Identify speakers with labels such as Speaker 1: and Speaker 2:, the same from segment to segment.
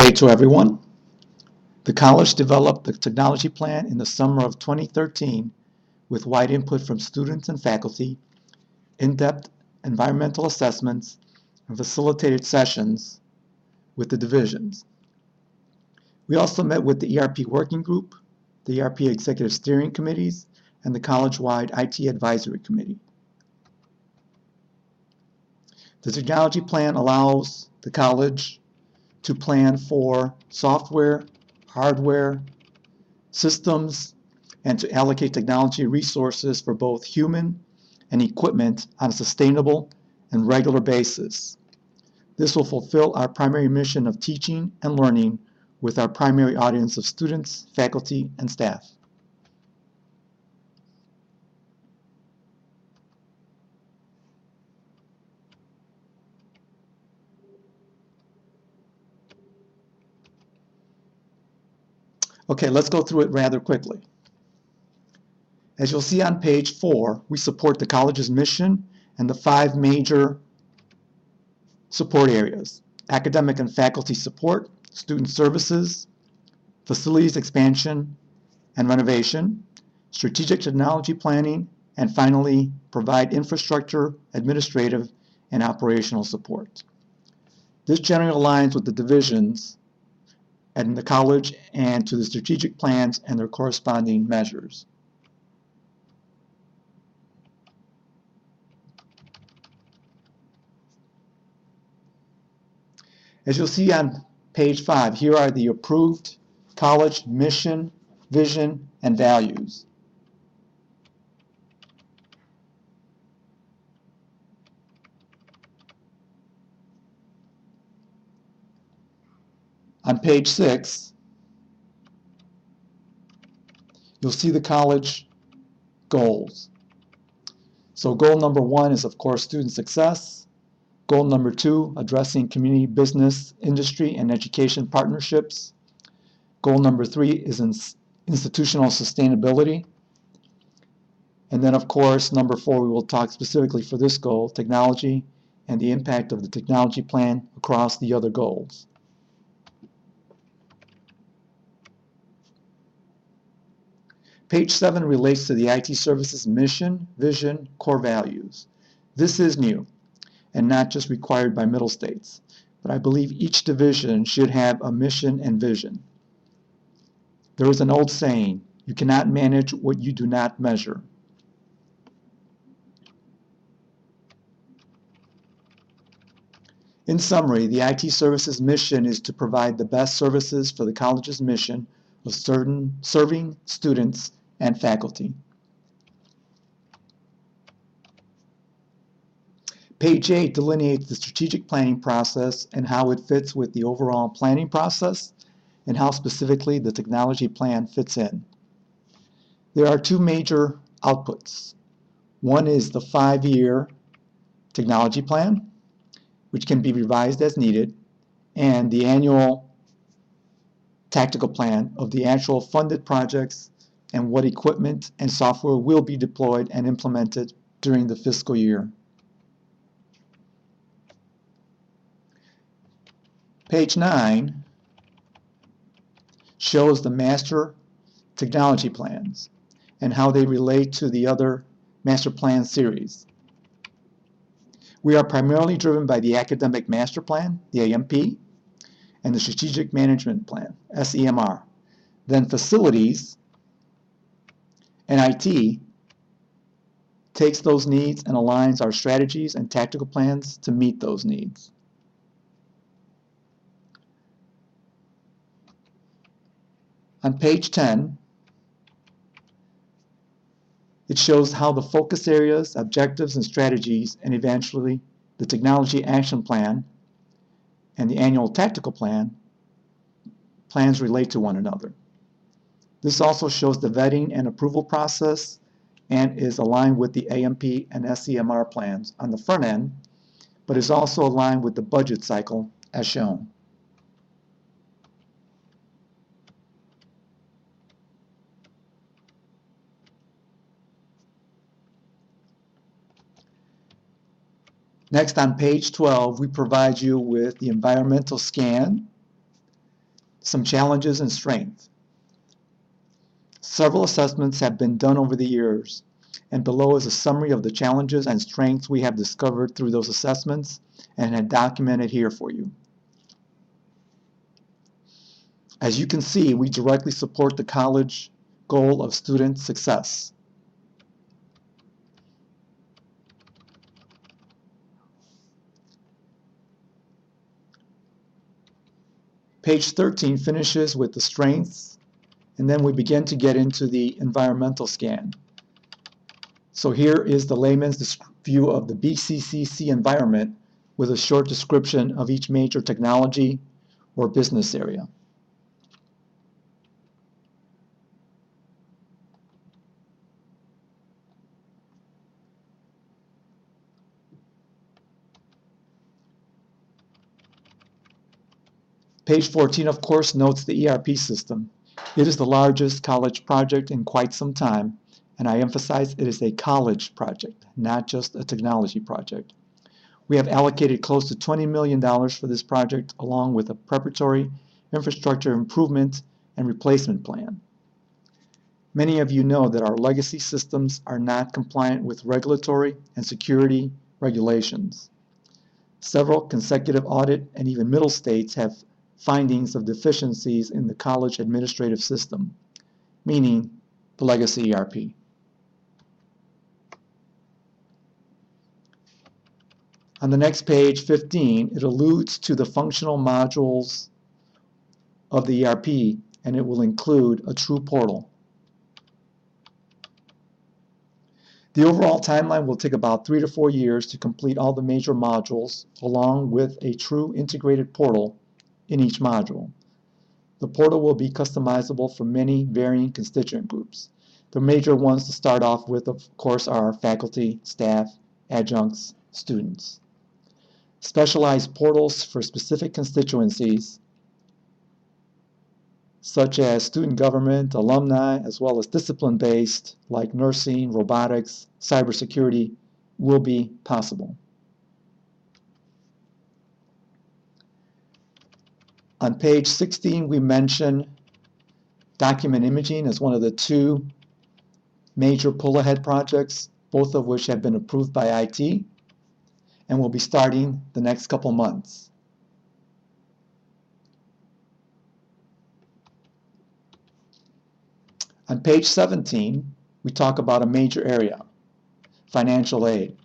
Speaker 1: day to everyone. The college developed the technology plan in the summer of 2013 with wide input from students and faculty, in-depth environmental assessments, and facilitated sessions with the divisions. We also met with the ERP Working Group, the ERP Executive Steering Committees, and the college-wide IT Advisory Committee. The technology plan allows the college to plan for software, hardware, systems, and to allocate technology resources for both human and equipment on a sustainable and regular basis. This will fulfill our primary mission of teaching and learning with our primary audience of students, faculty, and staff. Okay, let's go through it rather quickly. As you'll see on page 4, we support the college's mission and the 5 major support areas: academic and faculty support, student services, facilities expansion and renovation, strategic technology planning, and finally, provide infrastructure, administrative, and operational support. This generally aligns with the divisions in the college and to the strategic plans and their corresponding measures. As you'll see on page 5, here are the approved college mission, vision, and values. On page 6, you'll see the college goals. So goal number 1 is, of course, student success. Goal number 2, addressing community, business, industry, and education partnerships. Goal number 3 is institutional sustainability. And then, of course, number 4, we will talk specifically for this goal, technology, and the impact of the technology plan across the other goals. Page 7 relates to the IT services mission, vision, core values. This is new and not just required by middle states, but I believe each division should have a mission and vision. There is an old saying, you cannot manage what you do not measure. In summary, the IT services mission is to provide the best services for the college's mission of serving students and faculty. Page 8 delineates the strategic planning process and how it fits with the overall planning process and how specifically the technology plan fits in. There are 2 major outputs. One is the 5-year technology plan, which can be revised as needed, and the annual tactical plan of the actual funded projects and what equipment and software will be deployed and implemented during the fiscal year. Page 9 shows the master technology plans and how they relate to the other master plan series. We are primarily driven by the academic master plan, the AMP, and the strategic management plan, SEMR. Then facilities and IT takes those needs and aligns our strategies and tactical plans to meet those needs. On page 10, it shows how the focus areas, objectives, and strategies, and eventually the technology action plan and the annual tactical plans relate to one another. This also shows the vetting and approval process and is aligned with the AMP and SEMR plans on the front end, but is also aligned with the budget cycle as shown. Next, on page 12, we provide you with the environmental scan some challenges and strengths. Several assessments have been done over the years, and below is a summary of the challenges and strengths we have discovered through those assessments and have documented here for you. As you can see, we directly support the college goal of student success. Page 13 finishes with the strengths, and then we begin to get into the environmental scan. So here is the layman's view of the BCCC environment with a short description of each major technology or business area. Page 14, of course, notes the ERP system. It is the largest college project in quite some time, and I emphasize it is a college project, not just a technology project. We have allocated close to $20 million for this project, along with a preparatory infrastructure improvement and replacement plan. Many of you know that our legacy systems are not compliant with regulatory and security regulations. Several consecutive audit and even middle states have findings of deficiencies in the college administrative system, meaning the legacy ERP. On the next page, 15, it alludes to the functional modules of the ERP, and it will include a true portal. The overall timeline will take about 3 to 4 years to complete all the major modules, along with a true integrated portal in each module. The portal will be customizable for many varying constituent groups. The major ones to start off with, of course, are faculty, staff, adjuncts, students. Specialized portals for specific constituencies, such as student government, alumni, as well as discipline-based, like nursing, robotics, cybersecurity, will be possible. On page 16, we mention document imaging as one of the 2 major pull-ahead projects, both of which have been approved by IT and will be starting the next couple months. On page 17, we talk about a major area, financial aid,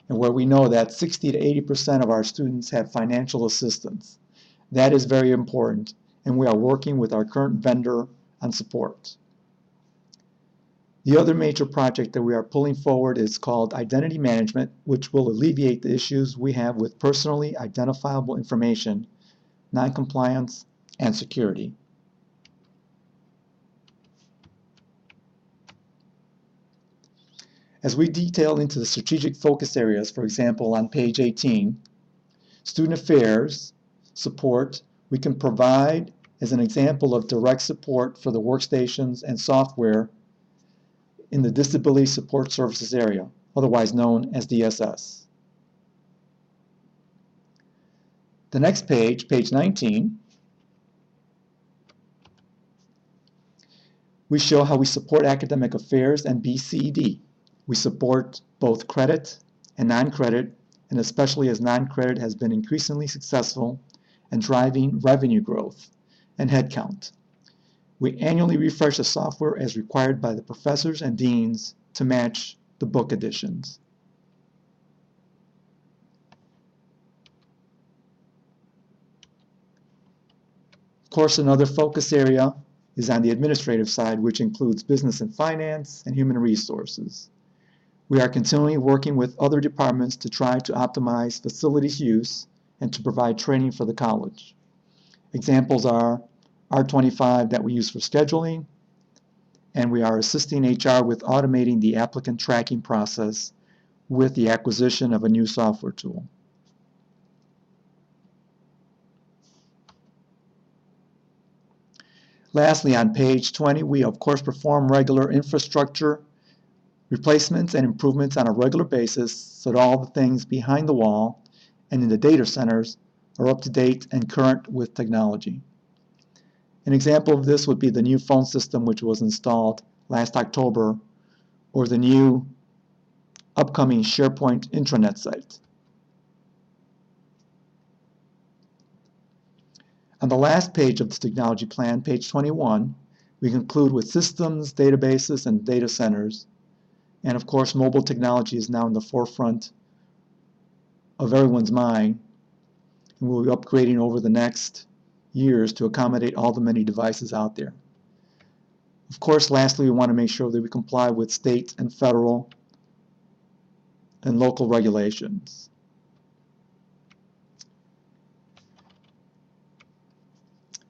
Speaker 1: and where we know that 60 to 80% of our students have financial assistance. That is very important, and we are working with our current vendor on support. The other major project that we are pulling forward is called identity management, which will alleviate the issues we have with personally identifiable information, noncompliance, and security. As we detail into the strategic focus areas, for example, on page 18, student affairs support, we can provide as an example of direct support for the workstations and software in the Disability Support Services area, otherwise known as DSS. The next page, page 19, we show how we support academic affairs and BCD. We support both credit and non-credit, and especially as non-credit has been increasingly successful in driving revenue growth and headcount. We annually refresh the software as required by the professors and deans to match the book editions. Of course, another focus area is on the administrative side, which includes business and finance and human resources. We are continually working with other departments to try to optimize facilities use and to provide training for the college. Examples are R25 that we use for scheduling, and we are assisting HR with automating the applicant tracking process with the acquisition of a new software tool. Lastly, on page 20, we of course perform regular infrastructure replacements and improvements on a regular basis so that all the things behind the wall and in the data centers are up to date and current with technology. An example of this would be the new phone system which was installed last October, or the new upcoming SharePoint intranet site. On the last page of the technology plan, page 21, we conclude with systems, databases, and data centers. And of course, mobile technology is now in the forefront of everyone's mind, and we'll be upgrading over the next years to accommodate all the many devices out there. Of course, lastly, we want to make sure that we comply with state and federal and local regulations.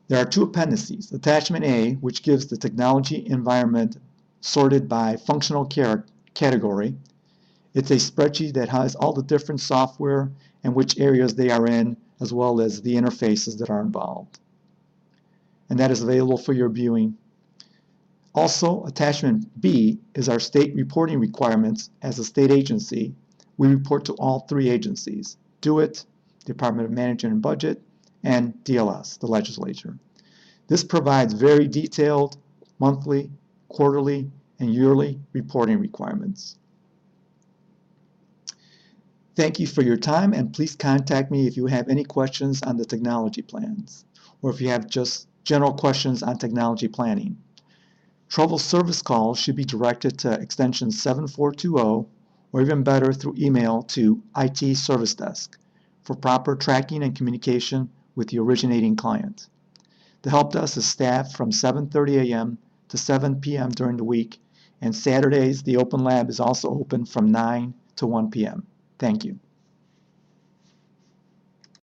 Speaker 1: There are two appendices. Attachment A, which gives the technology environment sorted by functional category. It's a spreadsheet that has all the different software and which areas they are in, as well as the interfaces that are involved. And that is available for your viewing. Also, attachment B is our state reporting requirements. As a state agency, we report to all three agencies: DOIT, Department of Management and Budget, and DLS, the legislature. This provides very detailed monthly, quarterly, and yearly reporting requirements. Thank you for your time, and please contact me if you have any questions on the technology plans, or if you have just general questions on technology planning. Trouble service calls should be directed to extension 7420, or even better, through email to IT Service Desk for proper tracking and communication with the originating client. The help desk is staffed from 7:30 a.m. to 7 p.m. during the week, and Saturdays the open lab is also open from 9 to 1 p.m. Thank you.